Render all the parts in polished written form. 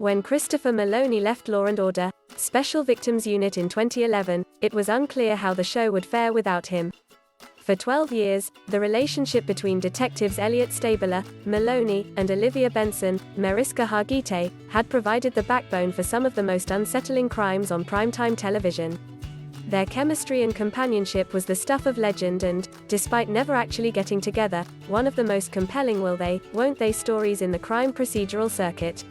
When Christopher Meloni left Law and Order, Special Victims Unit in 2011, it was unclear how the show would fare without him. For 12 years, the relationship between detectives Elliot Stabler, Meloni, and Olivia Benson, Mariska Hargitay, had provided the backbone for some of the most unsettling crimes on primetime television. Their chemistry and companionship was the stuff of legend and, despite never actually getting together, one of the most compelling will they, won't they stories in the crime procedural circuit.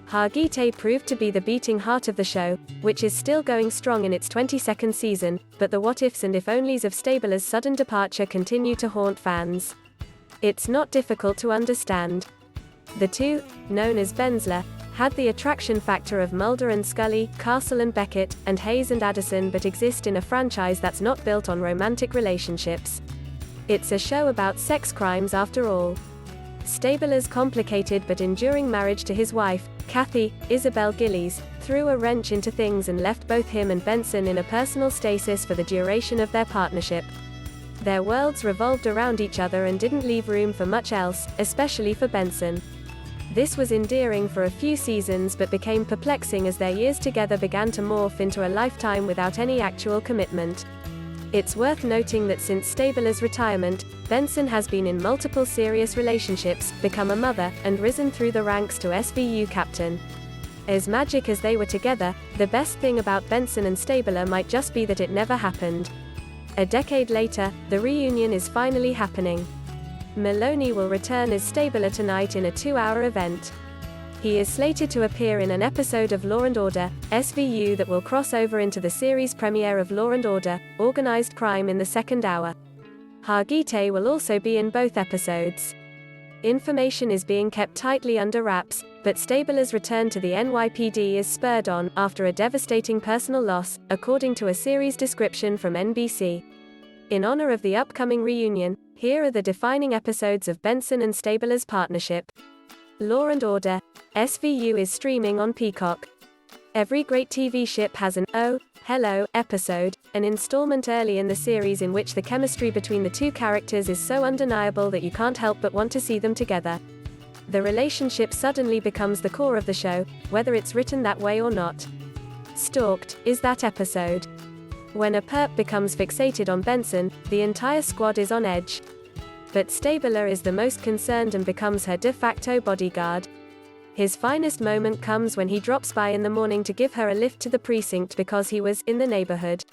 Hargitay proved to be the beating heart of the show, which is still going strong in its 22nd season, but the what-ifs and if-onlys of Stabler's sudden departure continue to haunt fans. It's not difficult to understand. The two, known as Bensler, had the attraction factor of Mulder and Scully, Castle and Beckett, and Hayes and Addison but exist in a franchise that's not built on romantic relationships. It's a show about sex crimes after all. Stabler's complicated but enduring marriage to his wife, Kathy, Isabel Gillies, threw a wrench into things and left both him and Benson in a personal stasis for the duration of their partnership. Their worlds revolved around each other and didn't leave room for much else, especially for Benson. This was endearing for a few seasons but became perplexing as their years together began to morph into a lifetime without any actual commitment. It's worth noting that since Stabler's retirement, Benson has been in multiple serious relationships, become a mother, and risen through the ranks to SVU captain. As magic as they were together, the best thing about Benson and Stabler might just be that it never happened. A decade later, the reunion is finally happening. Meloni will return as Stabler tonight in a 2-hour event. He is slated to appear in an episode of Law and Order, SVU that will cross over into the series premiere of Law and Order, Organized Crime in the second hour. Hargitay will also be in both episodes. Information is being kept tightly under wraps, but Stabler's return to the NYPD is spurred on, after a devastating personal loss, according to a series description from NBC. In honor of the upcoming reunion, here are the defining episodes of Benson and Stabler's partnership. Law and Order, SVU is streaming on Peacock. Every great TV ship has an "Oh, Hello" episode, an installment early in the series in which the chemistry between the two characters is so undeniable that you can't help but want to see them together. The relationship suddenly becomes the core of the show, whether it's written that way or not. Stalked is that episode. When a perp becomes fixated on Benson, the entire squad is on edge. But Stabler is the most concerned and becomes her de facto bodyguard. His finest moment comes when he drops by in the morning to give her a lift to the precinct because he was in the neighborhood.